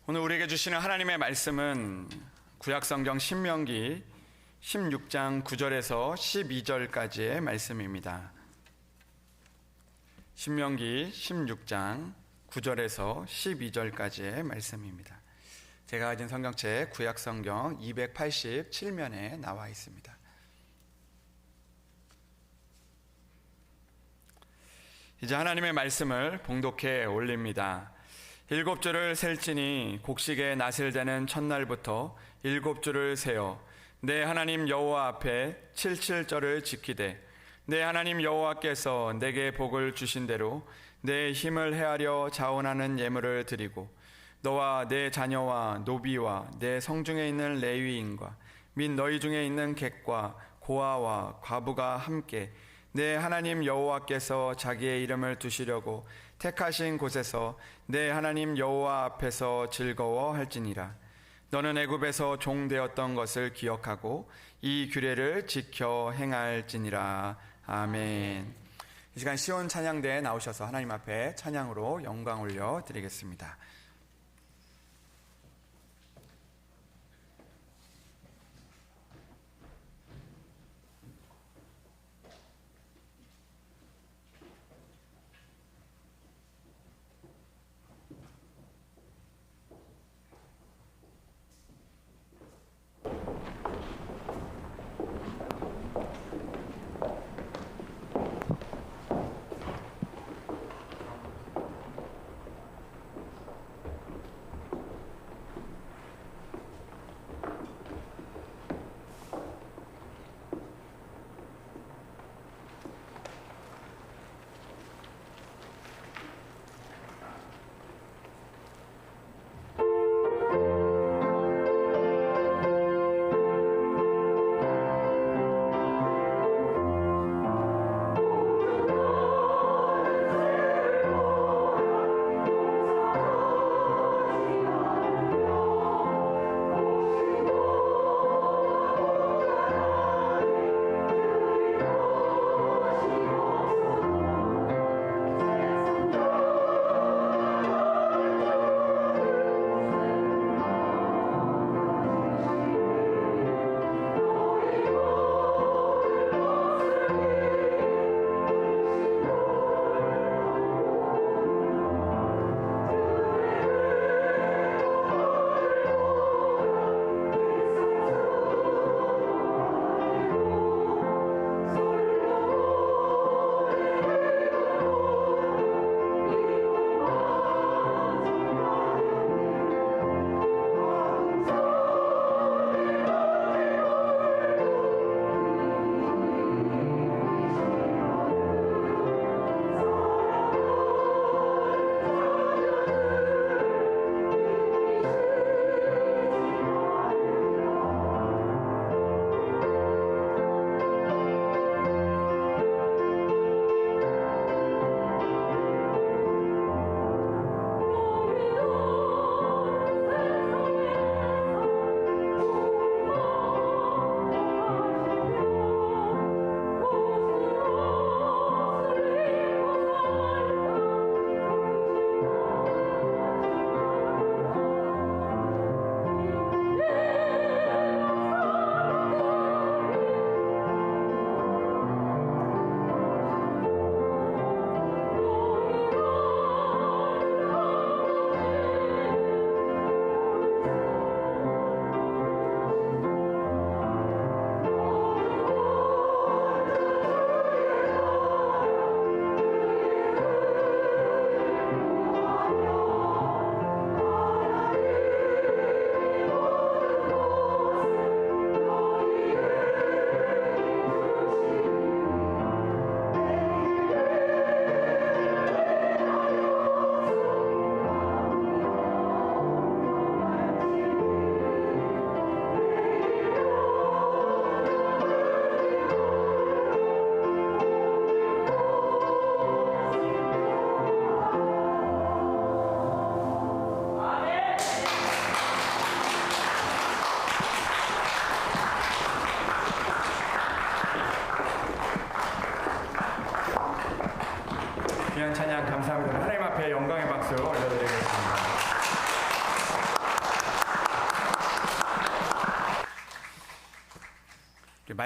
오늘 우리에게 주시는 하나님의 말씀은 구약성경 신명기 16장 9절에서 12절까지의 말씀입니다. 신명기 16장 9절에서 12절까지의 말씀입니다. 제가 가진 성경책 구약성경 287면에 나와 있습니다. 이제 하나님의 말씀을 봉독해 올립니다. 7주를 셀지니 곡식의 낫을 되는 첫날부터 7주를 세어 내 하나님 여호와 앞에 77절을 지키되 내 하나님 여호와께서 내게 복을 주신 대로 내 힘을 헤아려 자원하는 예물을 드리고 너와 내 자녀와 노비와 내 성중에 있는 레위인과 및 너희 중에 있는 객과 고아와 과부가 함께 내 하나님 여호와께서 자기의 이름을 두시려고 택하신 곳에서 내 하나님 여호와 앞에서 즐거워할지니라. 너는 애굽에서 종되었던 것을 기억하고 이 규례를 지켜 행할지니라. 아멘. 이 시간 시온 찬양대에 나오셔서 하나님 앞에 찬양으로 영광 올려 드리겠습니다.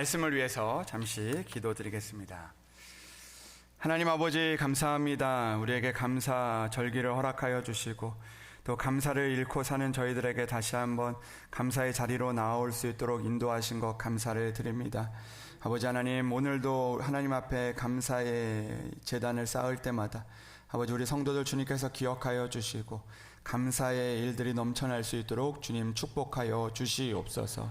말씀을 위해서 잠시 기도드리겠습니다. 하나님 아버지 감사합니다. 우리에게 감사 절기를 허락하여 주시고 또 감사를 잃고 사는 저희들에게 다시 한번 감사의 자리로 나올 수 있도록 인도하신 것 감사를 드립니다. 아버지 하나님, 오늘도 하나님 앞에 감사의 제단을 쌓을 때마다 아버지 우리 성도들 주님께서 기억하여 주시고 감사의 일들이 넘쳐날 수 있도록 주님 축복하여 주시옵소서.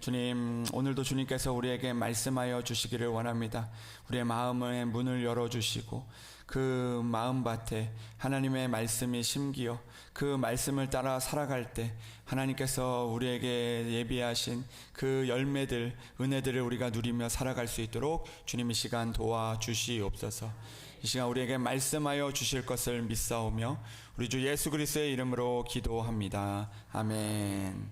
주님, 오늘도 주님께서 우리에게 말씀하여 주시기를 원합니다. 우리의 마음의 문을 열어주시고 그 마음밭에 하나님의 말씀이 심기어 그 말씀을 따라 살아갈 때 하나님께서 우리에게 예비하신 그 열매들, 은혜들을 우리가 누리며 살아갈 수 있도록 주님 이 시간 도와주시옵소서. 이 시간 우리에게 말씀하여 주실 것을 믿사오며 우리 주 예수 그리스도의 이름으로 기도합니다. 아멘.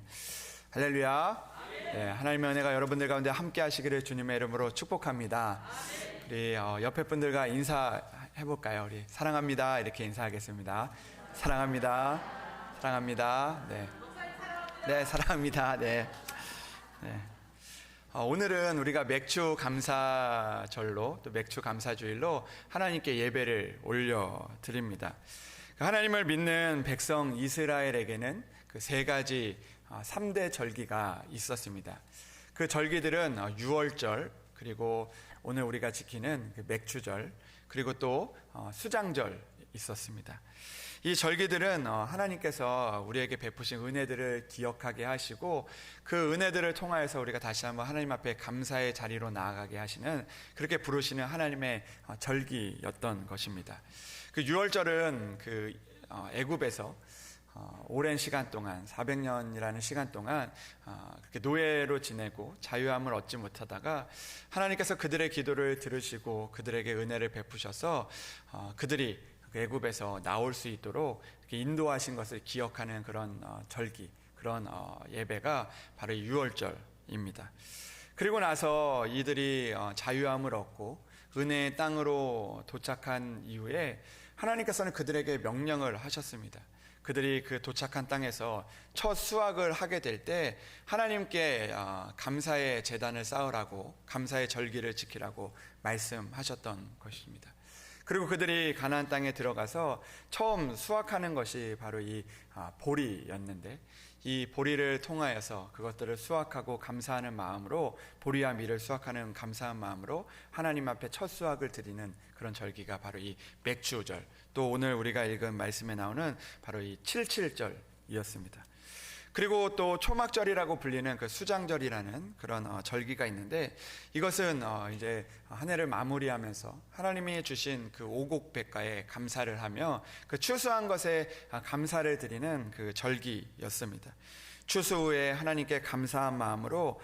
할렐루야. 네, 하나님의 은혜가 여러분들 가운데 함께 하시기를 주님의 이름으로 축복합니다. 우리 옆에 분들과 인사해볼까요? 우리 사랑합니다 이렇게 인사하겠습니다. 사랑합니다. 사랑합니다. 네, 네, 사랑합니다. 네, 네. 오늘은 우리가 맥주 감사절로 또 맥주 감사주일로 하나님께 예배를 올려드립니다. 하나님을 믿는 백성 이스라엘에게는 그 세 가지 3대 절기가 있었습니다. 그 절기들은 유월절, 그리고 오늘 우리가 지키는 그 맥주절, 그리고 또 수장절 있었습니다. 이 절기들은 하나님께서 우리에게 베푸신 은혜들을 기억하게 하시고 그 은혜들을 통하여서 우리가 다시 한번 하나님 앞에 감사의 자리로 나아가게 하시는, 그렇게 부르시는 하나님의 절기였던 것입니다. 그 유월절은 그 애굽에서 오랜 시간 동안 400년이라는 시간 동안 그렇게 노예로 지내고 자유함을 얻지 못하다가 하나님께서 그들의 기도를 들으시고 그들에게 은혜를 베푸셔서 그들이 애굽에서 나올 수 있도록 이렇게 인도하신 것을 기억하는 그런 절기, 그런 예배가 바로 유월절입니다. 그리고 나서 이들이 자유함을 얻고 은혜의 땅으로 도착한 이후에 하나님께서는 그들에게 명령을 하셨습니다. 그들이 그 도착한 땅에서 첫 수확을 하게 될 때 하나님께 감사의 제단을 쌓으라고, 감사의 절기를 지키라고 말씀하셨던 것입니다. 그리고 그들이 가나안 땅에 들어가서 처음 수확하는 것이 바로 이 보리였는데, 이 보리를 통하여서 그것들을 수확하고 감사하는 마음으로, 보리와 밀을 수확하는 감사한 마음으로 하나님 앞에 첫 수확을 드리는 그런 절기가 바로 이 맥주절, 또 오늘 우리가 읽은 말씀에 나오는 바로 이 칠칠절이었습니다. 그리고 또 초막절이라고 불리는 그 수장절이라는 그런 절기가 있는데, 이것은 이제 한 해를 마무리하면서 하나님이 주신 그 오곡백과에 감사를 하며 그 추수한 것에 감사를 드리는 그 절기였습니다. 추수 후에 하나님께 감사한 마음으로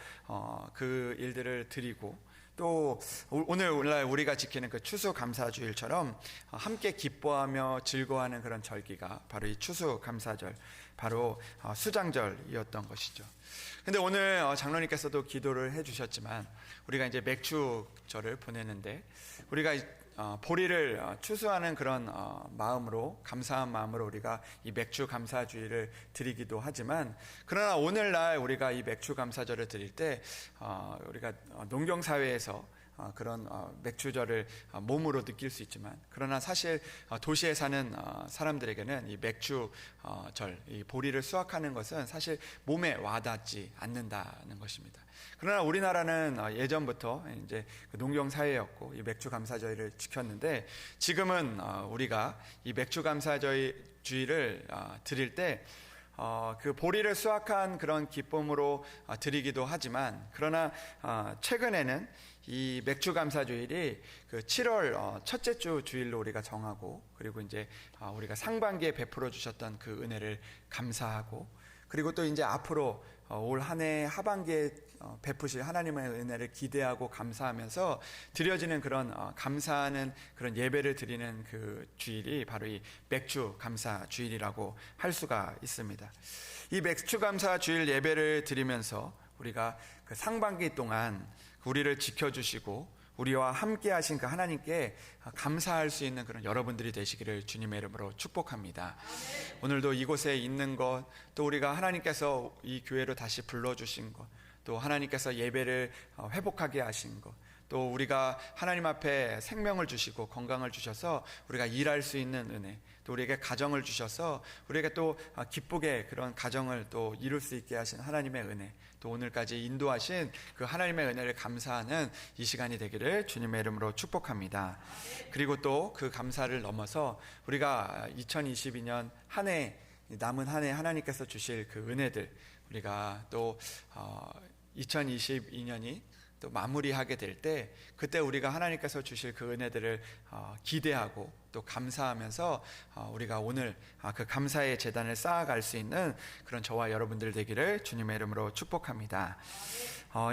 그 일들을 드리고, 또 오늘날 우리가 지키는 그 추수감사주일처럼 함께 기뻐하며 즐거워하는 그런 절기가 바로 이 추수감사절, 바로 수장절이었던 것이죠. 근데 오늘 장로님께서도 기도를 해주셨지만 우리가 이제 맥주절을 보내는데, 우리가 보리를 추수하는 그런 마음으로, 감사한 마음으로 우리가 이 맥주 감사주일을 드리기도 하지만, 그러나 오늘날 우리가 이 맥주 감사절을 드릴 때 우리가 농경사회에서 그런 맥주절을 몸으로 느낄 수 있지만, 그러나 사실 도시에 사는 사람들에게는 이 맥주절, 이 보리를 수확하는 것은 사실 몸에 와닿지 않는다는 것입니다. 그러나 우리나라는 예전부터 이제 농경 사회였고 이 맥주 감사주의를 지켰는데, 지금은 우리가 이 맥주 감사주의를 드릴 때 그 보리를 수확한 그런 기쁨으로 드리기도 하지만, 그러나 최근에는 이 맥주 감사주일이 그 7월 첫째 주 주일로 우리가 정하고, 그리고 이제 우리가 상반기에 베풀어 주셨던 그 은혜를 감사하고, 그리고 또 이제 앞으로 올 한 해 하반기에 베푸실 하나님의 은혜를 기대하고 감사하면서 드려지는 그런 감사하는 그런 예배를 드리는 그 주일이 바로 이 맥주 감사 주일이라고 할 수가 있습니다. 이 맥주 감사 주일 예배를 드리면서 우리가 그 상반기 동안 우리를 지켜주시고 우리와 함께 하신 그 하나님께 감사할 수 있는 그런 여러분들이 되시기를 주님의 이름으로 축복합니다. 오늘도 이곳에 있는 것, 또 우리가 하나님께서 이 교회로 다시 불러주신 것, 또 하나님께서 예배를 회복하게 하신 것, 또 우리가 하나님 앞에 생명을 주시고 건강을 주셔서 우리가 일할 수 있는 은혜, 또 우리에게 가정을 주셔서 우리에게 또 기쁘게 그런 가정을 또 이룰 수 있게 하신 하나님의 은혜, 또 오늘까지 인도하신 그 하나님의 은혜를 감사하는 이 시간이 되기를 주님의 이름으로 축복합니다. 그리고 또 그 감사를 넘어서 우리가 2022년 한 해, 남은 한 해 하나님께서 주실 그 은혜들, 우리가 또 2022년이 또 마무리하게 될 때, 그때 우리가 하나님께서 주실 그 은혜들을 기대하고 또 감사하면서 우리가 오늘 그 감사의 제단을 쌓아갈 수 있는 그런 저와 여러분들 되기를 주님의 이름으로 축복합니다.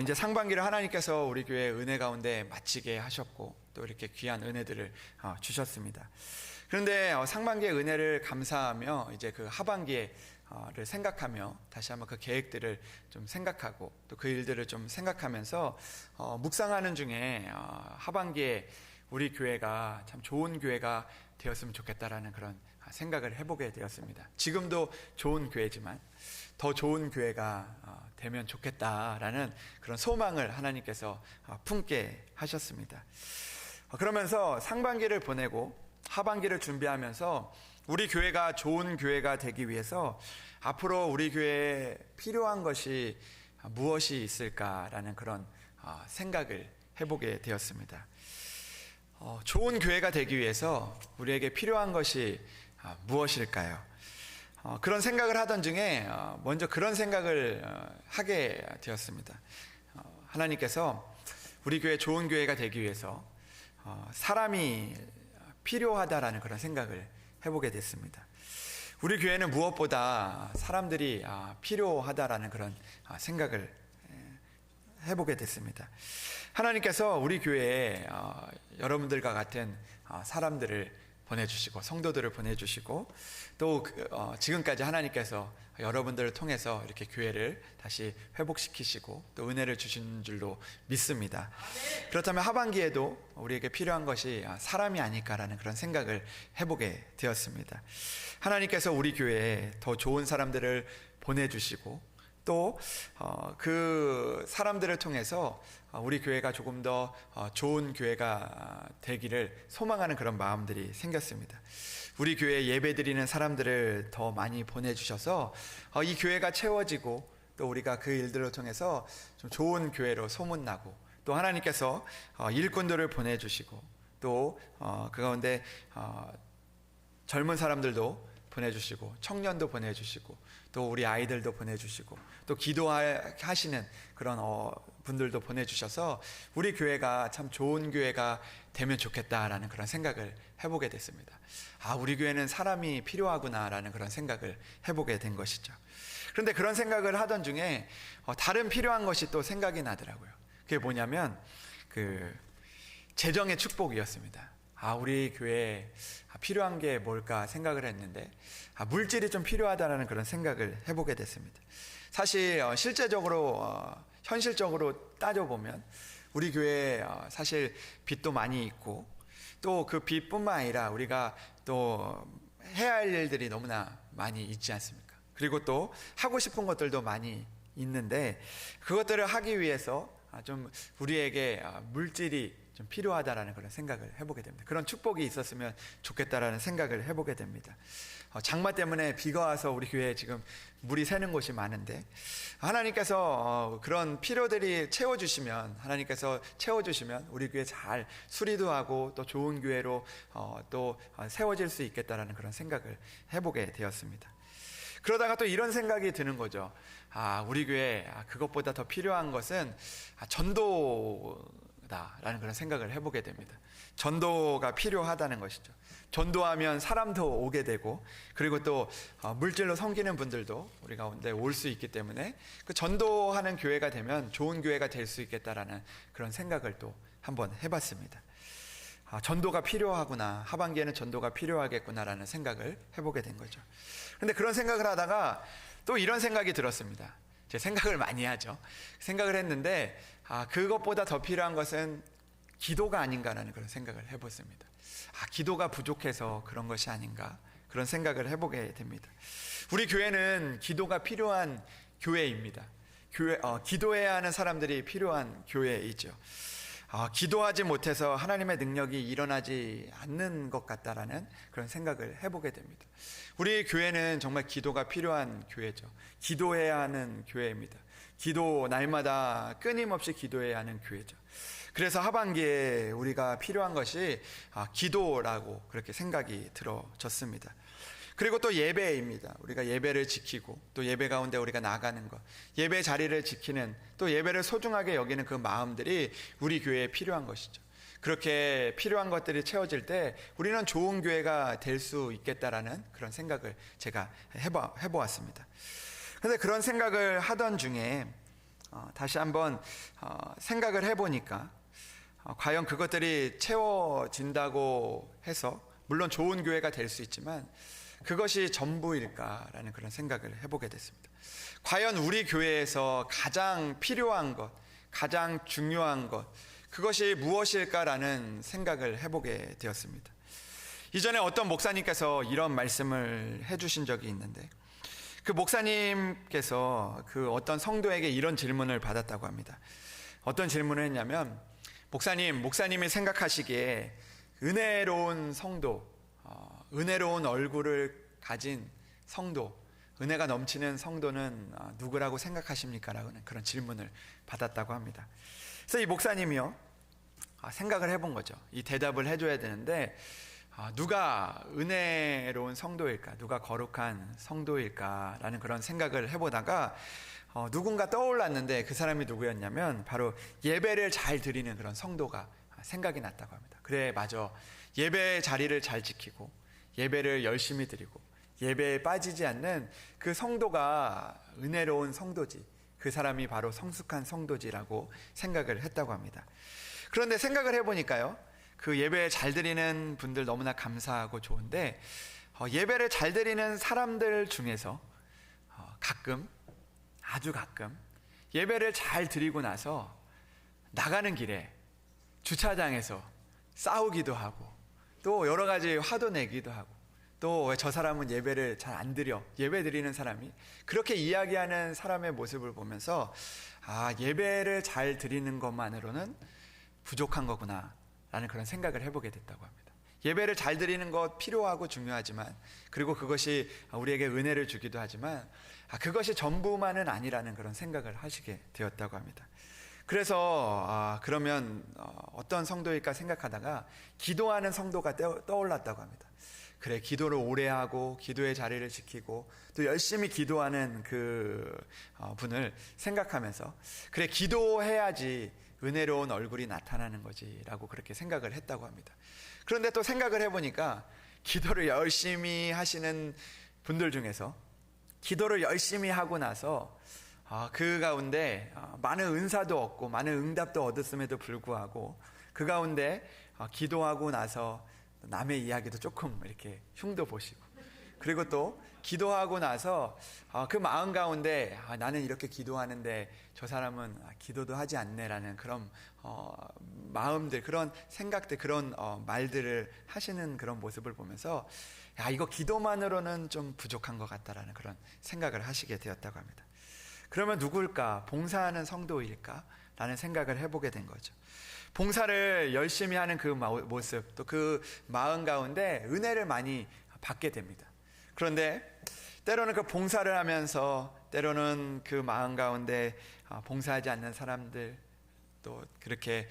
이제 상반기를 하나님께서 우리 교회 은혜 가운데 마치게 하셨고 또 이렇게 귀한 은혜들을 주셨습니다. 그런데 상반기의 은혜를 감사하며 이제 그 하반기에 를 생각하며 다시 한번 그 계획들을 좀 생각하고 또 그 일들을 좀 생각하면서 묵상하는 중에 하반기에 우리 교회가 참 좋은 교회가 되었으면 좋겠다라는 그런 생각을 해보게 되었습니다. 지금도 좋은 교회지만 더 좋은 교회가 되면 좋겠다라는 그런 소망을 하나님께서 품게 하셨습니다. 그러면서 상반기를 보내고 하반기를 준비하면서 우리 교회가 좋은 교회가 되기 위해서 앞으로 우리 교회에 필요한 것이 무엇이 있을까라는 그런 생각을 해보게 되었습니다. 좋은 교회가 되기 위해서 우리에게 필요한 것이 무엇일까요? 그런 생각을 하던 중에 먼저 그런 생각을 하게 되었습니다. 하나님께서 우리 교회 좋은 교회가 되기 위해서 사람이 필요하다라는 그런 생각을 해보게 됐습니다. 우리 교회는 무엇보다 사람들이 필요하다라는 그런 생각을 해보게 됐습니다. 하나님께서 우리 교회에 여러분들과 같은 사람들을 보내주시고 성도들을 보내주시고 또 지금까지 하나님께서 여러분들을 통해서 이렇게 교회를 다시 회복시키시고 또 은혜를 주신 줄로 믿습니다. 그렇다면 하반기에도 우리에게 필요한 것이 사람이 아닐까라는 그런 생각을 해보게 되었습니다. 하나님께서 우리 교회에 더 좋은 사람들을 보내주시고 또 그 사람들을 통해서 우리 교회가 조금 더 좋은 교회가 되기를 소망하는 그런 마음들이 생겼습니다. 우리 교회에 예배드리는 사람들을 더 많이 보내주셔서 이 교회가 채워지고 또 우리가 그 일들을 통해서 좀 좋은 교회로 소문나고 또 하나님께서 일꾼들을 보내주시고 또 그 가운데 젊은 사람들도 보내주시고 청년도 보내주시고 또 우리 아이들도 보내주시고 또 기도하시는 그런 분들도 보내주셔서 우리 교회가 참 좋은 교회가 되면 좋겠다라는 그런 생각을 해보게 됐습니다. 우리 교회는 사람이 필요하구나라는 그런 생각을 해보게 된 것이죠. 그런데 그런 생각을 하던 중에 다른 필요한 것이 또 생각이 나더라고요. 그게 뭐냐면 그 재정의 축복이었습니다. 우리 교회에 필요한 게 뭘까 생각을 했는데 물질이 좀 필요하다는 그런 생각을 해보게 됐습니다. 사실 실제적으로 현실적으로 따져보면 우리 교회에 사실 빚도 많이 있고 또 그 빚뿐만 아니라 우리가 또 해야 할 일들이 너무나 많이 있지 않습니까? 그리고 또 하고 싶은 것들도 많이 있는데 그것들을 하기 위해서 좀 우리에게 물질이 좀 필요하다라는 그런 생각을 해보게 됩니다. 그런 축복이 있었으면 좋겠다라는 생각을 해보게 됩니다. 장마 때문에 비가 와서 우리 교회에 지금 물이 새는 곳이 많은데 하나님께서 그런 필요들이 하나님께서 채워주시면 우리 교회 잘 수리도 하고 또 좋은 교회로 또 세워질 수 있겠다라는 그런 생각을 해보게 되었습니다. 그러다가 또 이런 생각이 드는 거죠. 우리 교회 그것보다 더 필요한 것은 전도다라는 그런 생각을 해보게 됩니다. 전도가 필요하다는 것이죠. 전도하면 사람도 오게 되고 그리고 또 물질로 섬기는 분들도 우리 가운데 올 수 있기 때문에 그 전도하는 교회가 되면 좋은 교회가 될 수 있겠다라는 그런 생각을 또 한번 해봤습니다. 전도가 필요하구나, 하반기에는 전도가 필요하겠구나라는 생각을 해보게 된 거죠. 그런데 그런 생각을 하다가 또 이런 생각이 들었습니다. 제 생각을 많이 하죠. 생각을 했는데 그것보다 더 필요한 것은 기도가 아닌가라는 그런 생각을 해봤습니다. 기도가 부족해서 그런 것이 아닌가, 그런 생각을 해보게 됩니다. 우리 교회는 기도가 필요한 교회입니다. 기도해야 하는 사람들이 필요한 교회이죠. 기도하지 못해서 하나님의 능력이 일어나지 않는 것 같다라는 그런 생각을 해보게 됩니다. 우리 교회는 정말 기도가 필요한 교회죠. 기도해야 하는 교회입니다. 기도 날마다 끊임없이 기도해야 하는 교회죠. 그래서 하반기에 우리가 필요한 것이 기도라고 그렇게 생각이 들어졌습니다. 그리고 또 예배입니다. 우리가 예배를 지키고 또 예배 가운데 우리가 나가는 것, 예배 자리를 지키는, 또 예배를 소중하게 여기는 그 마음들이 우리 교회에 필요한 것이죠. 그렇게 필요한 것들이 채워질 때 우리는 좋은 교회가 될 수 있겠다라는 그런 생각을 제가 해보았습니다. 그런데 그런 생각을 하던 중에 다시 한번 생각을 해보니까 과연 그것들이 채워진다고 해서 물론 좋은 교회가 될 수 있지만 그것이 전부일까라는 그런 생각을 해보게 됐습니다. 과연 우리 교회에서 가장 필요한 것, 가장 중요한 것, 그것이 무엇일까라는 생각을 해보게 되었습니다. 이전에 어떤 목사님께서 이런 말씀을 해주신 적이 있는데, 그 목사님께서 그 어떤 성도에게 이런 질문을 받았다고 합니다. 어떤 질문을 했냐면, 목사님이 생각하시기에 은혜로운 성도, 은혜로운 얼굴을 가진 성도, 은혜가 넘치는 성도는 누구라고 생각하십니까? 라는 그런 질문을 받았다고 합니다. 그래서 이 목사님이요, 생각을 해본 거죠. 이 대답을 해줘야 되는데 누가 은혜로운 성도일까, 누가 거룩한 성도일까 라는 그런 생각을 해보다가 누군가 떠올랐는데 그 사람이 누구였냐면 바로 예배를 잘 드리는 그런 성도가 생각이 났다고 합니다. 그래, 맞아. 예배 자리를 잘 지키고 예배를 열심히 드리고 예배에 빠지지 않는 그 성도가 은혜로운 성도지, 그 사람이 바로 성숙한 성도지라고 생각을 했다고 합니다. 그런데 생각을 해보니까요, 그 예배 잘 드리는 분들 너무나 감사하고 좋은데 예배를 잘 드리는 사람들 중에서 가끔, 아주 가끔 예배를 잘 드리고 나서 나가는 길에 주차장에서 싸우기도 하고 또 여러 가지 화도 내기도 하고, 또 왜 저 사람은 예배를 잘 안 드려, 예배 드리는 사람이 그렇게 이야기하는 사람의 모습을 보면서 예배를 잘 드리는 것만으로는 부족한 거구나 라는 그런 생각을 해보게 됐다고 합니다. 예배를 잘 드리는 것 필요하고 중요하지만, 그리고 그것이 우리에게 은혜를 주기도 하지만 그것이 전부만은 아니라는 그런 생각을 하시게 되었다고 합니다. 그래서 그러면 어떤 성도일까 생각하다가 기도하는 성도가 떠올랐다고 합니다. 그래, 기도를 오래 하고 기도의 자리를 지키고 또 열심히 기도하는 그 분을 생각하면서, 그래, 기도해야지 은혜로운 얼굴이 나타나는 거지 라고 그렇게 생각을 했다고 합니다. 그런데 또 생각을 해보니까 기도를 열심히 하시는 분들 중에서 기도를 열심히 하고 나서 그 가운데 많은 은사도 얻고 많은 응답도 얻었음에도 불구하고 그 가운데 기도하고 나서 남의 이야기도 조금 이렇게 흉도 보시고, 그리고 또 기도하고 나서 그 마음 가운데 나는 이렇게 기도하는데 저 사람은 기도도 하지 않네라는 그런 마음들, 그런 생각들, 그런 말들을 하시는 그런 모습을 보면서 이거 기도만으로는 좀 부족한 것 같다라는 그런 생각을 하시게 되었다고 합니다. 그러면 누구일까? 봉사하는 성도일까? 라는 생각을 해보게 된 거죠. 봉사를 열심히 하는 그 모습, 또 그 마음 가운데 은혜를 많이 받게 됩니다. 그런데 때로는 그 봉사를 하면서 때로는 그 마음 가운데 봉사하지 않는 사람들 또 그렇게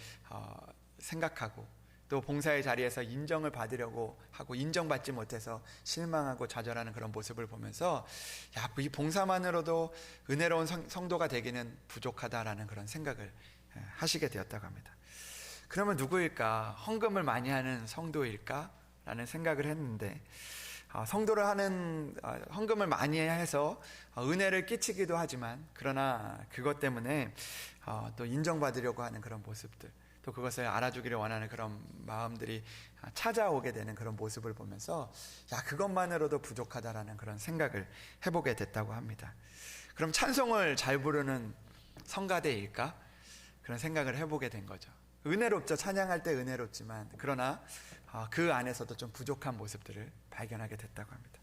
생각하고, 또 봉사의 자리에서 인정을 받으려고 하고 인정받지 못해서 실망하고 좌절하는 그런 모습을 보면서 이 봉사만으로도 은혜로운 성도가 되기는 부족하다라는 그런 생각을 하시게 되었다고 합니다. 그러면 누구일까? 헌금을 많이 하는 성도일까? 라는 생각을 했는데, 성도를 하는 헌금을 많이 해서 은혜를 끼치기도 하지만, 그러나 그것 때문에 또 인정받으려고 하는 그런 모습들, 또 그것을 알아주기를 원하는 그런 마음들이 찾아오게 되는 그런 모습을 보면서 그것만으로도 부족하다라는 그런 생각을 해보게 됐다고 합니다. 그럼 찬송을 잘 부르는 성가대일까? 그런 생각을 해보게 된 거죠. 은혜롭죠. 찬양할 때 은혜롭지만, 그러나 그 안에서도 좀 부족한 모습들을 발견하게 됐다고 합니다.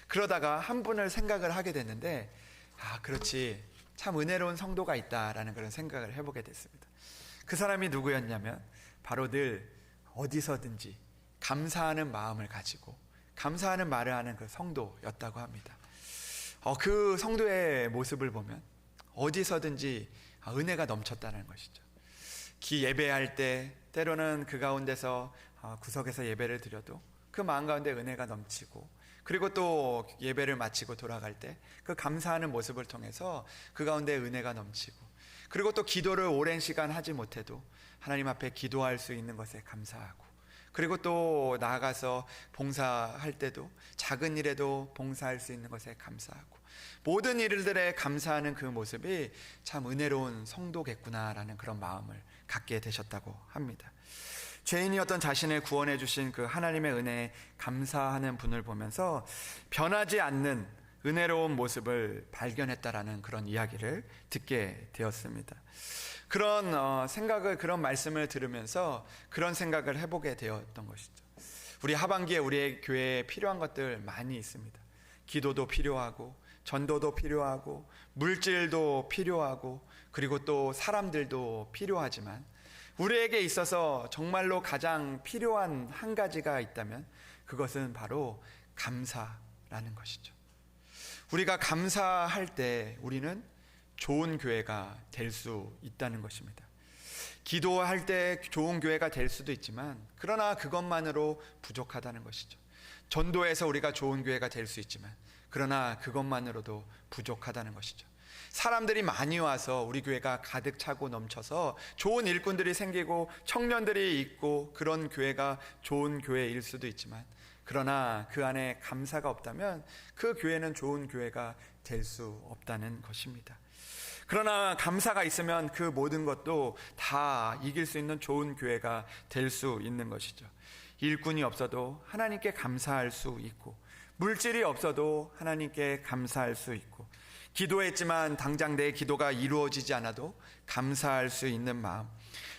그러다가 한 분을 생각을 하게 됐는데, 그렇지, 참 은혜로운 성도가 있다라는 그런 생각을 해보게 됐습니다. 그 사람이 누구였냐면 바로 늘 어디서든지 감사하는 마음을 가지고 감사하는 말을 하는 그 성도였다고 합니다. 그 성도의 모습을 보면 어디서든지 은혜가 넘쳤다는 것이죠. 예배할 때 때로는 그 가운데서 구석에서 예배를 드려도 그 마음 가운데 은혜가 넘치고, 그리고 또 예배를 마치고 돌아갈 때 그 감사하는 모습을 통해서 그 가운데 은혜가 넘치고, 그리고 또 기도를 오랜 시간 하지 못해도 하나님 앞에 기도할 수 있는 것에 감사하고, 그리고 또 나아가서 봉사할 때도 작은 일에도 봉사할 수 있는 것에 감사하고, 모든 일들에 감사하는 그 모습이 참 은혜로운 성도겠구나라는 그런 마음을 갖게 되셨다고 합니다. 죄인이었던 자신을 구원해 주신 그 하나님의 은혜에 감사하는 분을 보면서 변하지 않는 은혜로운 모습을 발견했다라는 그런 이야기를 듣게 되었습니다. 그런 생각을, 그런 말씀을 들으면서 그런 생각을 해보게 되었던 것이죠. 우리 하반기에 우리의 교회에 필요한 것들 많이 있습니다. 기도도 필요하고, 전도도 필요하고, 물질도 필요하고, 그리고 또 사람들도 필요하지만 우리에게 있어서 정말로 가장 필요한 한 가지가 있다면 그것은 바로 감사라는 것이죠. 우리가 감사할 때 우리는 좋은 교회가 될 수 있다는 것입니다. 기도할 때 좋은 교회가 될 수도 있지만 그러나 그것만으로 부족하다는 것이죠. 전도해서 우리가 좋은 교회가 될 수 있지만 그러나 그것만으로도 부족하다는 것이죠. 사람들이 많이 와서 우리 교회가 가득 차고 넘쳐서 좋은 일꾼들이 생기고 청년들이 있고 그런 교회가 좋은 교회일 수도 있지만 그러나 그 안에 감사가 없다면 그 교회는 좋은 교회가 될 수 없다는 것입니다. 그러나 감사가 있으면 그 모든 것도 다 이길 수 있는 좋은 교회가 될 수 있는 것이죠. 일꾼이 없어도 하나님께 감사할 수 있고, 물질이 없어도 하나님께 감사할 수 있고, 기도했지만 당장 내 기도가 이루어지지 않아도 감사할 수 있는 마음,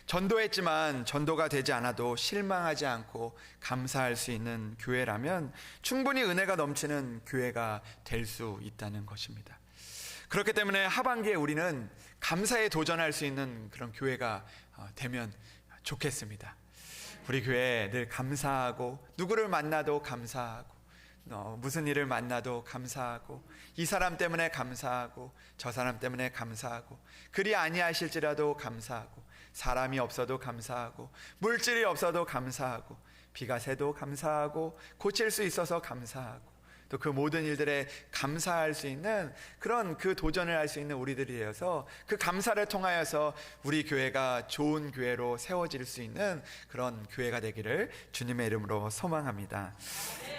전도했지만 전도가 되지 않아도 실망하지 않고 감사할 수 있는 교회라면 충분히 은혜가 넘치는 교회가 될 수 있다는 것입니다. 그렇기 때문에 하반기에 우리는 감사에 도전할 수 있는 그런 교회가 되면 좋겠습니다. 우리 교회 늘 감사하고, 누구를 만나도 감사하고, 무슨 일을 만나도 감사하고, 이 사람 때문에 감사하고, 저 사람 때문에 감사하고, 그리 아니하실지라도 감사하고, 사람이 없어도 감사하고, 물질이 없어도 감사하고, 비가 새도 감사하고, 고칠 수 있어서 감사하고, 또 그 모든 일들에 감사할 수 있는 그런 그 도전을 할 수 있는 우리들이 되어서 그 감사를 통하여서 우리 교회가 좋은 교회로 세워질 수 있는 그런 교회가 되기를 주님의 이름으로 소망합니다.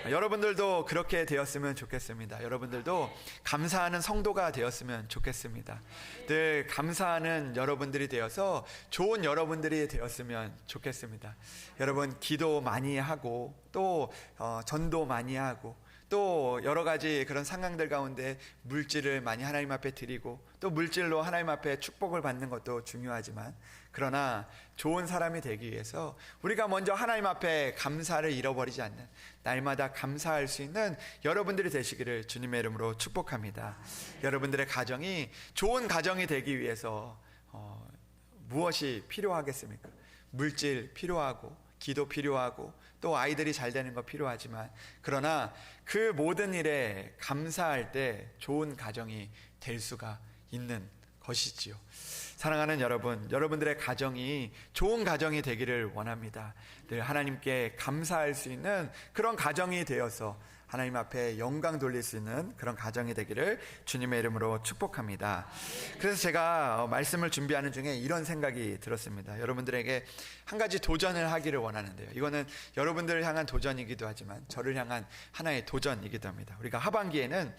여러분들도 그렇게 되었으면 좋겠습니다. 여러분들도 감사하는 성도가 되었으면 좋겠습니다. 늘 감사하는 여러분들이 되어서 좋은 여러분들이 되었으면 좋겠습니다. 여러분 기도 많이 하고 또 전도 많이 하고 또 여러 가지 그런 상황들 가운데 물질을 많이 하나님 앞에 드리고 또 물질로 하나님 앞에 축복을 받는 것도 중요하지만, 그러나 좋은 사람이 되기 위해서 우리가 먼저 하나님 앞에 감사를 잃어버리지 않는, 날마다 감사할 수 있는 여러분들이 되시기를 주님의 이름으로 축복합니다. 여러분들의 가정이 좋은 가정이 되기 위해서 무엇이 필요하겠습니까? 물질 필요하고, 기도 필요하고, 또 아이들이 잘 되는 거 필요하지만, 그러나 그 모든 일에 감사할 때 좋은 가정이 될 수가 있는 것이지요. 사랑하는 여러분, 여러분들의 가정이 좋은 가정이 되기를 원합니다. 늘 하나님께 감사할 수 있는 그런 가정이 되어서 하나님 앞에 영광 돌릴 수 있는 그런 가정이 되기를 주님의 이름으로 축복합니다. 그래서 제가 말씀을 준비하는 중에 이런 생각이 들었습니다. 여러분들에게 한 가지 도전을 하기를 원하는데요. 이거는 여러분들을 향한 도전이기도 하지만 저를 향한 하나의 도전이기도 합니다. 우리가 하반기에는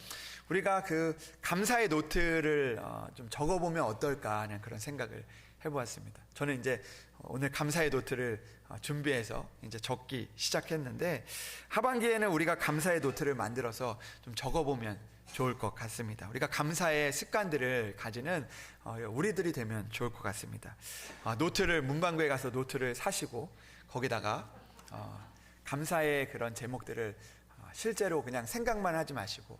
우리가 그 감사의 노트를 좀 적어보면 어떨까 하는 그런 생각을 해보았습니다. 저는 이제 오늘 감사의 노트를 준비해서 이제 적기 시작했는데, 하반기에는 우리가 감사의 노트를 만들어서 좀 적어보면 좋을 것 같습니다. 우리가 감사의 습관들을 가지는 우리들이 되면 좋을 것 같습니다. 노트를, 문방구에 가서 노트를 사시고 거기다가 감사의 그런 제목들을 실제로 그냥 생각만 하지 마시고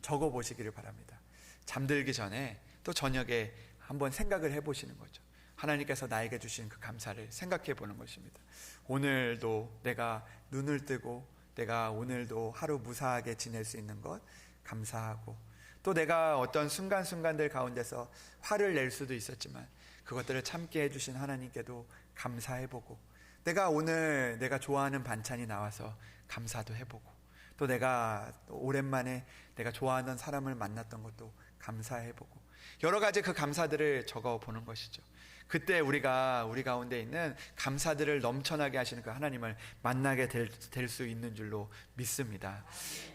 적어보시기를 바랍니다. 잠들기 전에 또 저녁에 한번 생각을 해보시는 거죠. 하나님께서 나에게 주신 그 감사를 생각해 보는 것입니다. 오늘도 내가 눈을 뜨고 내가 오늘도 하루 무사하게 지낼 수 있는 것 감사하고, 또 내가 어떤 순간순간들 가운데서 화를 낼 수도 있었지만 그것들을 참게 해주신 하나님께도 감사해보고, 내가 오늘 내가 좋아하는 반찬이 나와서 감사도 해보고, 또 내가 오랜만에 내가 좋아하는 사람을 만났던 것도 감사해보고, 여러 가지 그 감사들을 적어보는 것이죠. 그때 우리가 우리 가운데 있는 감사들을 넘쳐나게 하시는 그 하나님을 만나게 될 수 있는 줄로 믿습니다.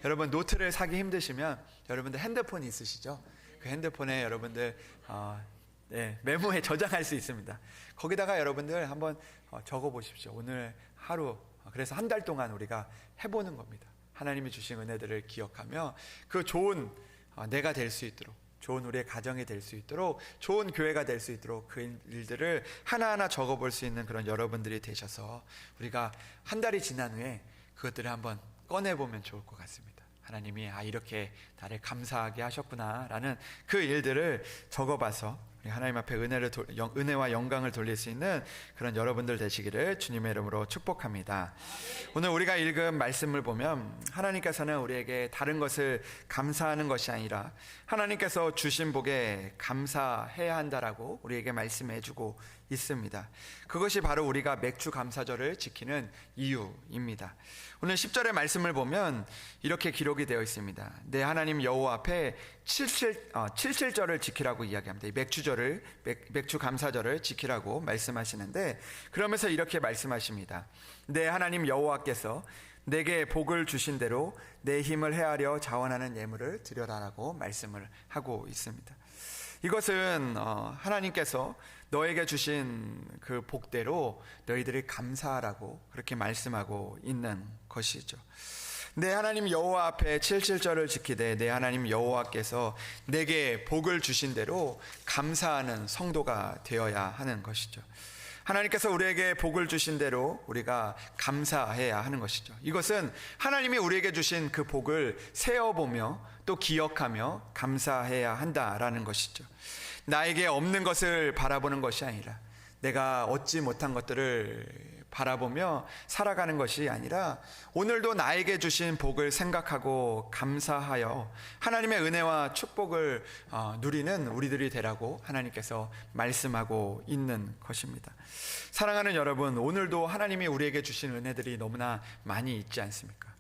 여러분, 노트를 사기 힘드시면 여러분들 핸드폰이 있으시죠? 그 핸드폰에 여러분들 메모에 저장할 수 있습니다. 거기다가 여러분들 한번 적어보십시오. 오늘 하루, 그래서 한 달 동안 우리가 해보는 겁니다. 하나님이 주신 은혜들을 기억하며 그 좋은 내가 될 수 있도록, 좋은 우리의 가정이 될 수 있도록, 좋은 교회가 될 수 있도록 그 일들을 하나하나 적어볼 수 있는 그런 여러분들이 되셔서 우리가 한 달이 지난 후에 그것들을 한번 꺼내보면 좋을 것 같습니다. 하나님이 이렇게 나를 감사하게 하셨구나 라는 그 일들을 적어봐서 우리 하나님 앞에 은혜와 영광을 돌릴 수 있는 그런 여러분들 되시기를 주님의 이름으로 축복합니다. 오늘 우리가 읽은 말씀을 보면 하나님께서는 우리에게 다른 것을 감사하는 것이 아니라 하나님께서 주신 복에 감사해야 한다라고 우리에게 말씀해 주고 있습니다. 그것이 바로 우리가 맥주 감사절을 지키는 이유입니다. 오늘 10절의 말씀을 보면 이렇게 기록이 되어 있습니다. 내 하나님 여호와 앞에 77절을 지키라고 이야기합니다. 이 맥주 감사절을 지키라고 말씀하시는데, 그러면서 이렇게 말씀하십니다. 내 하나님 여호와께서 내게 복을 주신 대로 내 힘을 헤아려 자원하는 예물을 드려라라고 말씀을 하고 있습니다. 이것은 하나님께서 너에게 주신 그 복대로 너희들이 감사하라고 그렇게 말씀하고 있는 것이죠. 내 하나님 여호와 앞에 77절을 지키되 내 하나님 여호와께서 내게 복을 주신 대로 감사하는 성도가 되어야 하는 것이죠. 하나님께서 우리에게 복을 주신 대로 우리가 감사해야 하는 것이죠. 이것은 하나님이 우리에게 주신 그 복을 세어보며 또 기억하며 감사해야 한다라는 것이죠. 나에게 없는 것을 바라보는 것이 아니라, 내가 얻지 못한 것들을 바라보며 살아가는 것이 아니라, 오늘도 나에게 주신 복을 생각하고 감사하여 하나님의 은혜와 축복을 누리는 우리들이 되라고 하나님께서 말씀하고 있는 것입니다. 사랑하는 여러분, 오늘도 하나님이 우리에게 주신 은혜들이 너무나 많이 있지 않습니까?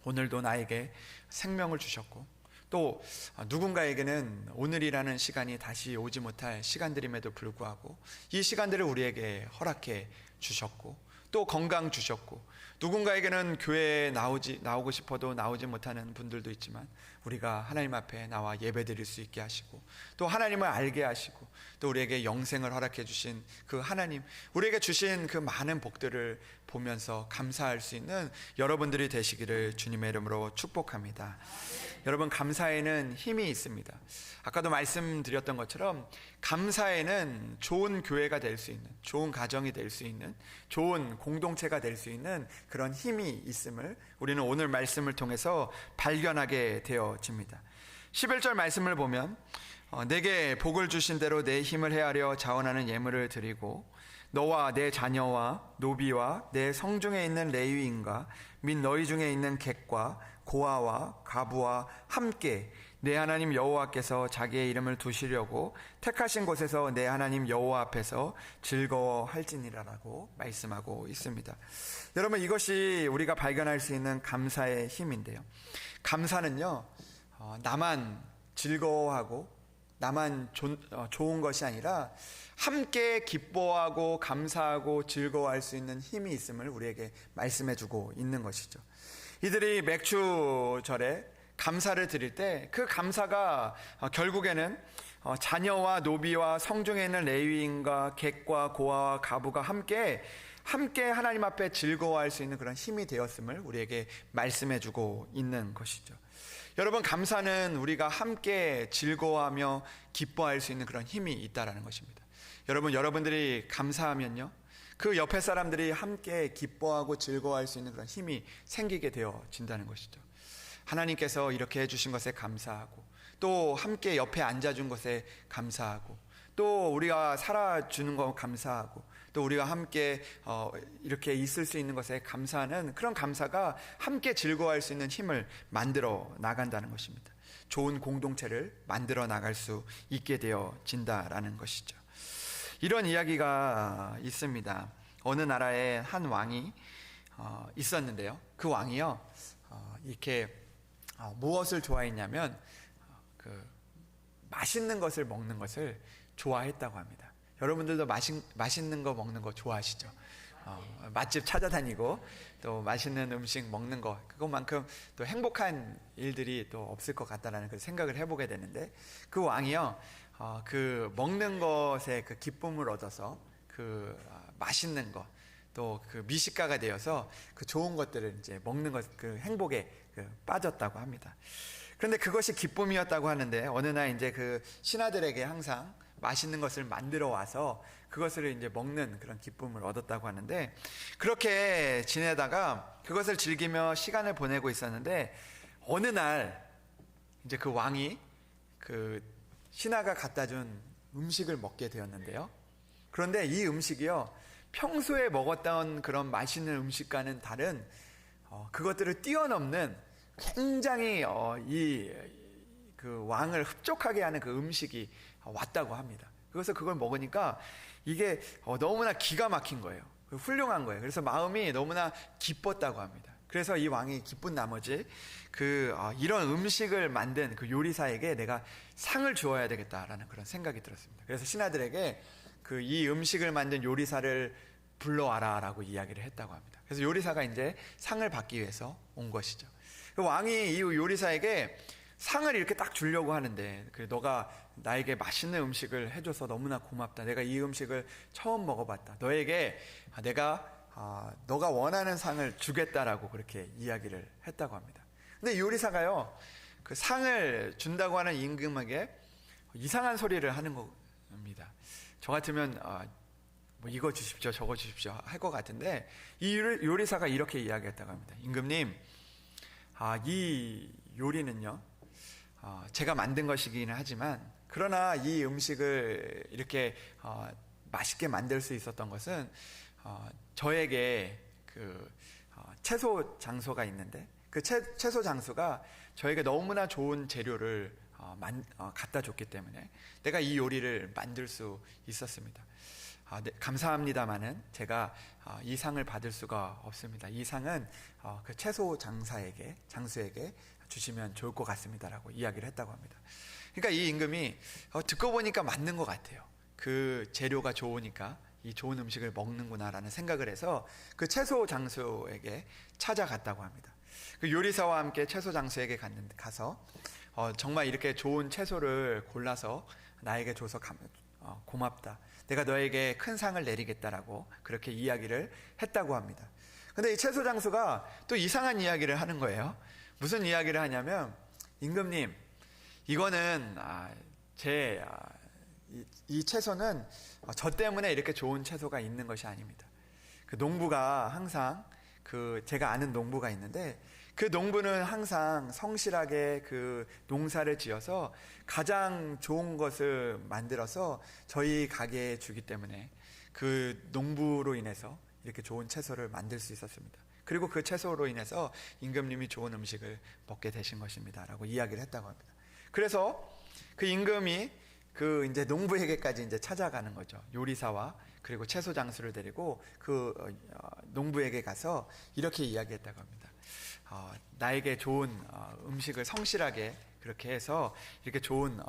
오늘도 나에게 생명을 주셨고, 또 누군가에게는 오늘이라는 시간이 다시 오지 못할 시간들임에도 불구하고 이 시간들을 우리에게 허락해 주셨고, 또 건강 주셨고, 누군가에게는 교회에 나오고 싶어도 나오지 못하는 분들도 있지만 우리가 하나님 앞에 나와 예배드릴 수 있게 하시고, 또 하나님을 알게 하시고, 또 우리에게 영생을 허락해 주신 그 하나님, 우리에게 주신 그 많은 복들을 보면서 감사할 수 있는 여러분들이 되시기를 주님의 이름으로 축복합니다. 여러분, 감사에는 힘이 있습니다. 아까도 말씀드렸던 것처럼 감사에는 좋은 교회가 될 수 있는, 좋은 가정이 될 수 있는, 좋은 공동체가 될 수 있는 그런 힘이 있음을 우리는 오늘 말씀을 통해서 발견하게 되어집니다. 11절 말씀을 보면 내게 복을 주신 대로 내 힘을 헤아려 자원하는 예물을 드리고 너와 내 자녀와 노비와 내 성중에 있는 레위인과 및 너희 중에 있는 객과 고아와 가부와 함께 내 하나님 여호와께서 자기의 이름을 두시려고 택하신 곳에서 내 하나님 여호와 앞에서 즐거워할지니라라고 말씀하고 있습니다. 여러분, 이것이 우리가 발견할 수 있는 감사의 힘인데요. 감사는요, 나만 즐거워하고 나만 좋은 것이 아니라 함께 기뻐하고 감사하고 즐거워할 수 있는 힘이 있음을 우리에게 말씀해주고 있는 것이죠. 이들이 맥주절에 감사를 드릴 때 그 감사가 결국에는 자녀와 노비와 성중에 있는 레위인과 객과 고아와 가부가 함께 하나님 앞에 즐거워할 수 있는 그런 힘이 되었음을 우리에게 말씀해주고 있는 것이죠. 여러분, 감사는 우리가 함께 즐거워하며 기뻐할 수 있는 그런 힘이 있다라는 것입니다. 여러분들이 감사하면요, 그 옆에 사람들이 함께 기뻐하고 즐거워할 수 있는 그런 힘이 생기게 되어진다는 것이죠. 하나님께서 이렇게 해주신 것에 감사하고, 또 함께 옆에 앉아준 것에 감사하고, 또 우리가 살아주는 거 감사하고, 또 우리가 함께 이렇게 있을 수 있는 것에 감사하는 그런 감사가 함께 즐거워할 수 있는 힘을 만들어 나간다는 것입니다. 좋은 공동체를 만들어 나갈 수 있게 되어진다라는 것이죠. 이런 이야기가 있습니다. 어느 나라에 한 왕이 있었는데요. 그 왕이요, 이렇게 무엇을 좋아했냐면 맛있는 것을 먹는 것을 좋아했다고 합니다. 여러분들도 맛있는 거 먹는 거 좋아하시죠? 맛집 찾아다니고 또 맛있는 음식 먹는 거, 그것만큼 또 행복한 일들이 또 없을 것 같다라는 그 생각을 해보게 되는데, 그 왕이요, 그 먹는 것에 그 기쁨을 얻어서 그 맛있는 것, 또 그 미식가가 되어서 그 좋은 것들을 이제 먹는 것, 그 행복에 빠졌다고 합니다. 그런데 그것이 기쁨이었다고 하는데, 어느 날 이제 그 신하들에게 항상 맛있는 것을 만들어 와서 그것을 이제 먹는 그런 기쁨을 얻었다고 하는데, 그렇게 지내다가 그것을 즐기며 시간을 보내고 있었는데, 어느 날 이제 그 왕이 그 신하가 갖다 준 음식을 먹게 되었는데요. 그런데 이 음식이요, 평소에 먹었던 그런 맛있는 음식과는 다른 그것들을 뛰어넘는 굉장히 그 왕을 흡족하게 하는 그 음식이 왔다고 합니다. 그래서 그걸 먹으니까 이게 너무나 기가 막힌 거예요. 훌륭한 거예요. 그래서 마음이 너무나 기뻤다고 합니다. 그래서 이 왕이 기쁜 나머지 이런 음식을 만든 그 요리사에게 내가 상을 주어야 되겠다라는 그런 생각이 들었습니다. 그래서 신하들에게 이 음식을 만든 요리사를 불러와라라고 이야기를 했다고 합니다. 그래서 요리사가 이제 상을 받기 위해서 온 것이죠. 왕이 이 요리사에게 상을 이렇게 딱 주려고 하는데, 너가 나에게 맛있는 음식을 해줘서 너무나 고맙다. 내가 이 음식을 처음 먹어봤다. 너에게 너가 원하는 상을 주겠다라고 그렇게 이야기를 했다고 합니다. 근데 요리사가요, 그 상을 준다고 하는 임금에게 이상한 소리를 하는 겁니다. 저 같으면 뭐 이거 주십시오, 저거 주십시오 할 것 같은데, 이 요리사가 이렇게 이야기했다고 합니다. 임금님, 이 요리는요, 제가 만든 것이기는 하지만, 그러나 이 음식을 이렇게 맛있게 만들 수 있었던 것은 저에게 채소 장소가 있는데, 그 채소 장소가 저에게 너무나 좋은 재료를 갖다 줬기 때문에 내가 이 요리를 만들 수 있었습니다. 네, 감사합니다마는 제가 이 상을 받을 수가 없습니다. 이 상은 그 채소 장수에게 주시면 좋을 것 같습니다라고 이야기를 했다고 합니다. 그러니까 이 임금이 듣고 보니까 맞는 것 같아요. 그 재료가 좋으니까 이 좋은 음식을 먹는구나라는 생각을 해서 그 채소 장수에게 찾아갔다고 합니다. 그 요리사와 함께 채소 장수에게 가서 정말 이렇게 좋은 채소를 골라서 나에게 줘서 고맙다. 내가 너에게 큰 상을 내리겠다라고 그렇게 이야기를 했다고 합니다. 근데 이 채소 장수가 또 이상한 이야기를 하는 거예요. 무슨 이야기를 하냐면, 임금님, 이거는 이 채소는 저 때문에 이렇게 좋은 채소가 있는 것이 아닙니다. 그 농부가 항상 제가 아는 농부가 있는데, 그 농부는 항상 성실하게 그 농사를 지어서 가장 좋은 것을 만들어서 저희 가게에 주기 때문에 그 농부로 인해서 이렇게 좋은 채소를 만들 수 있었습니다. 그리고 그 채소로 인해서 임금님이 좋은 음식을 먹게 되신 것입니다 라고 이야기를 했다고 합니다. 그래서 그 임금이 이제 농부에게까지 이제 찾아가는 거죠. 요리사와 그리고 채소 장수를 데리고 그 농부에게 가서 이렇게 이야기했다고 합니다. 나에게 좋은 음식을 성실하게 그렇게 해서 이렇게 좋은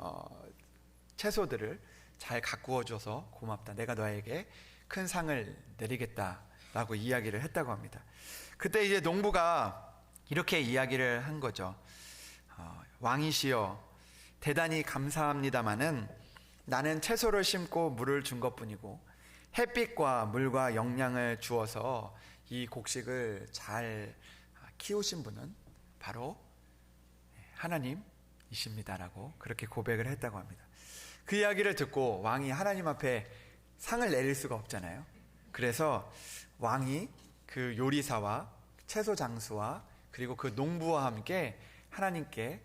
채소들을 잘 가꾸어줘서 고맙다. 내가 너에게 큰 상을 내리겠다라고 이야기를 했다고 합니다. 그때 이제 농부가 이렇게 이야기를 한 거죠. 왕이시여, 대단히 감사합니다마는 나는 채소를 심고 물을 준 것뿐이고 햇빛과 물과 영양을 주어서 이 곡식을 잘 키우신 분은 바로 하나님이십니다라고 그렇게 고백을 했다고 합니다. 그 이야기를 듣고 왕이 하나님 앞에 상을 내릴 수가 없잖아요. 그래서 왕이 그 요리사와 채소 장수와 그리고 그 농부와 함께 하나님께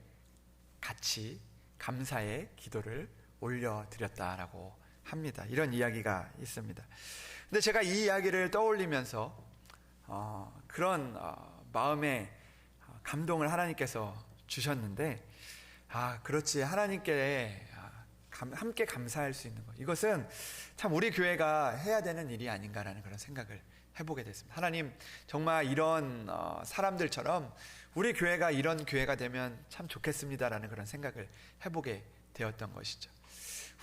같이 감사의 기도를 올려드렸다라고 합니다. 이런 이야기가 있습니다. 근데 제가 이 이야기를 떠올리면서 그런 마음의 감동을 하나님께서 주셨는데, 그렇지, 하나님께 함께 감사할 수 있는 것, 이것은 참 우리 교회가 해야 되는 일이 아닌가라는 그런 생각을 해보게 됐습니다. 하나님, 정말 이런 사람들처럼 우리 교회가 이런 교회가 되면 참 좋겠습니다라는 그런 생각을 해보게 되었던 것이죠.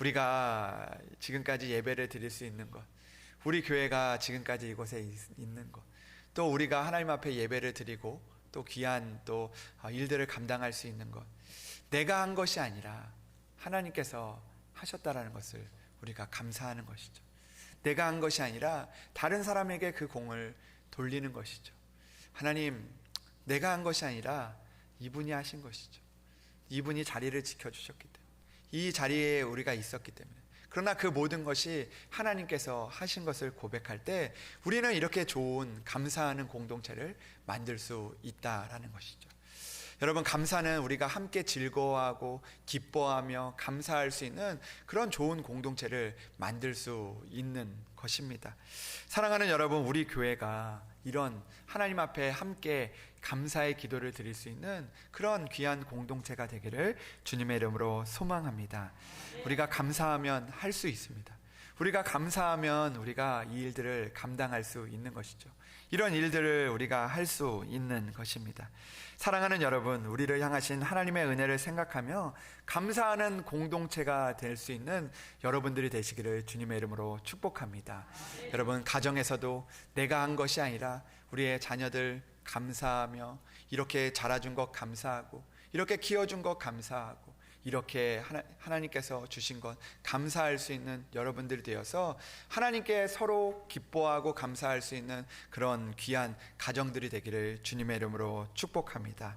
우리가 지금까지 예배를 드릴 수 있는 것, 우리 교회가 지금까지 이곳에 있는 것, 또 우리가 하나님 앞에 예배를 드리고 또 귀한 또 일들을 감당할 수 있는 것, 내가 한 것이 아니라 하나님께서 하셨다라는 것을 우리가 감사하는 것이죠. 내가 한 것이 아니라 다른 사람에게 그 공을 돌리는 것이죠. 하나님, 내가 한 것이 아니라 이분이 하신 것이죠. 이분이 자리를 지켜주셨기 때문에, 이 자리에 우리가 있었기 때문에, 그러나 그 모든 것이 하나님께서 하신 것을 고백할 때 우리는 이렇게 좋은 감사하는 공동체를 만들 수 있다라는 것이죠. 여러분, 감사는 우리가 함께 즐거워하고 기뻐하며 감사할 수 있는 그런 좋은 공동체를 만들 수 있는 것입니다. 사랑하는 여러분, 우리 교회가 이런 하나님 앞에 함께 감사의 기도를 드릴 수 있는 그런 귀한 공동체가 되기를 주님의 이름으로 소망합니다. 우리가 감사하면 할 수 있습니다. 우리가 감사하면 우리가 이 일들을 감당할 수 있는 것이죠. 이런 일들을 우리가 할 수 있는 것입니다. 사랑하는 여러분, 우리를 향하신 하나님의 은혜를 생각하며 감사하는 공동체가 될 수 있는 여러분들이 되시기를 주님의 이름으로 축복합니다. 여러분, 가정에서도 내가 한 것이 아니라 우리의 자녀들 감사하며, 이렇게 자라준 것 감사하고, 이렇게 키워준 것 감사하고, 이렇게 하나님께서 주신 것 감사할 수 있는 여러분들이 되어서 하나님께 서로 기뻐하고 감사할 수 있는 그런 귀한 가정들이 되기를 주님의 이름으로 축복합니다.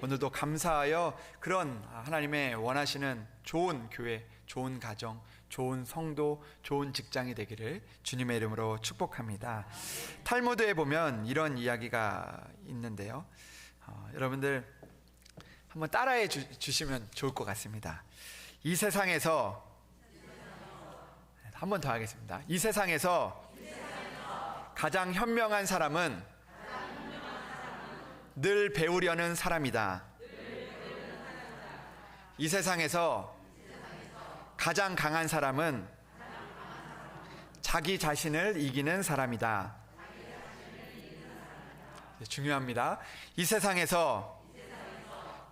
오늘도 감사하여 그런 하나님의 원하시는 좋은 교회, 좋은 가정, 좋은 성도, 좋은 직장이 되기를 주님의 이름으로 축복합니다. 탈무드에 보면 이런 이야기가 있는데요, 여러분들 한번 따라해 주시면 좋을 것 같습니다. 이 세상에서, 한 번 더 하겠습니다. 이 세상에서 가장 현명한 사람은 늘 배우려는 사람이다. 이 세상에서 가장 강한 사람은 자기 자신을 이기는 사람이다. 중요합니다. 이 세상에서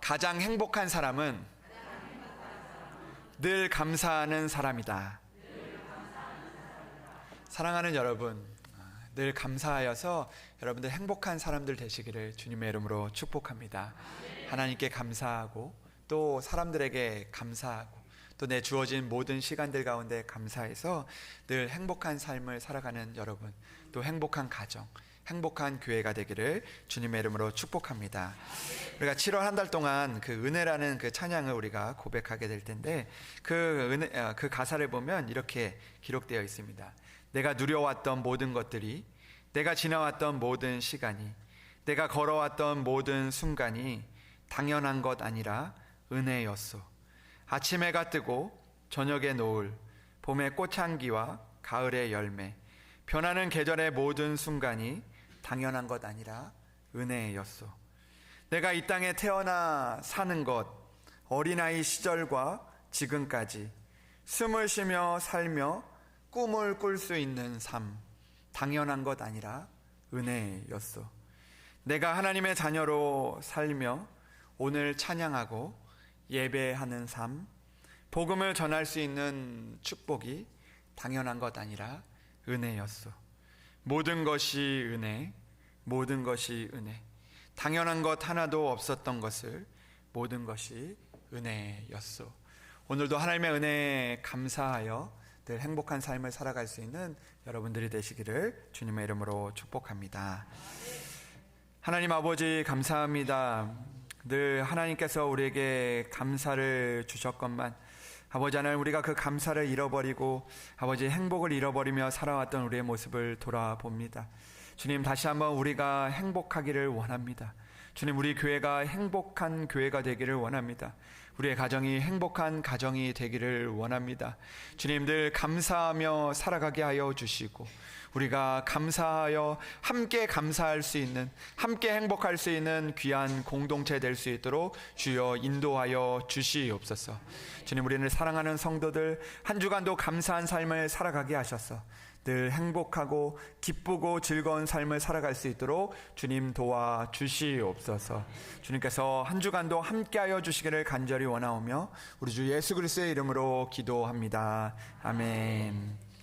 가장 행복한 사람은 늘 감사하는 사람이다. 사랑하는 여러분, 늘 감사하여서 여러분들 행복한 사람들 되시기를 주님의 이름으로 축복합니다. 하나님께 감사하고 또 사람들에게 감사하고 또 내 주어진 모든 시간들 가운데 감사해서 늘 행복한 삶을 살아가는 여러분, 또 행복한 가정, 행복한 교회가 되기를 주님의 이름으로 축복합니다. 우리가 7월 한 달 동안 그 은혜라는 그 찬양을 우리가 고백하게 될 텐데, 그 가사를 보면 이렇게 기록되어 있습니다. 내가 누려왔던 모든 것들이, 내가 지나왔던 모든 시간이, 내가 걸어왔던 모든 순간이 당연한 것 아니라 은혜였소. 아침 해가 뜨고 저녁의 노을, 봄의 꽃향기와 가을의 열매, 변하는 계절의 모든 순간이 당연한 것 아니라 은혜였소. 내가 이 땅에 태어나 사는 것, 어린아이 시절과 지금까지 숨을 쉬며 살며 꿈을 꿀 수 있는 삶, 당연한 것 아니라 은혜였소. 내가 하나님의 자녀로 살며 오늘 찬양하고 예배하는 삶, 복음을 전할 수 있는 축복이 당연한 것 아니라 은혜였소. 모든 것이 은혜, 모든 것이 은혜. 당연한 것 하나도 없었던 것을 모든 것이 은혜였소. 오늘도 하나님의 은혜에 감사하여 늘 행복한 삶을 살아갈 수 있는 여러분들이 되시기를 주님의 이름으로 축복합니다. 하나님 아버지, 감사합니다. 늘 하나님께서 우리에게 감사를 주셨건만 아버지 하나님, 우리가 그 감사를 잃어버리고 아버지 행복을 잃어버리며 살아왔던 우리의 모습을 돌아봅니다. 주님, 다시 한번 우리가 행복하기를 원합니다. 주님, 우리 교회가 행복한 교회가 되기를 원합니다. 우리의 가정이 행복한 가정이 되기를 원합니다. 주님들 감사하며 살아가게 하여 주시고 우리가 감사하여 함께 감사할 수 있는, 함께 행복할 수 있는 귀한 공동체 될 수 있도록 주여 인도하여 주시옵소서. 주님, 우리를 사랑하는 성도들 한 주간도 감사한 삶을 살아가게 하셔서 늘 행복하고 기쁘고 즐거운 삶을 살아갈 수 있도록 주님 도와주시옵소서. 주님께서 한 주간도 함께하여 주시기를 간절히 원하오며 우리 주 예수 그리스도의 이름으로 기도합니다. 아멘.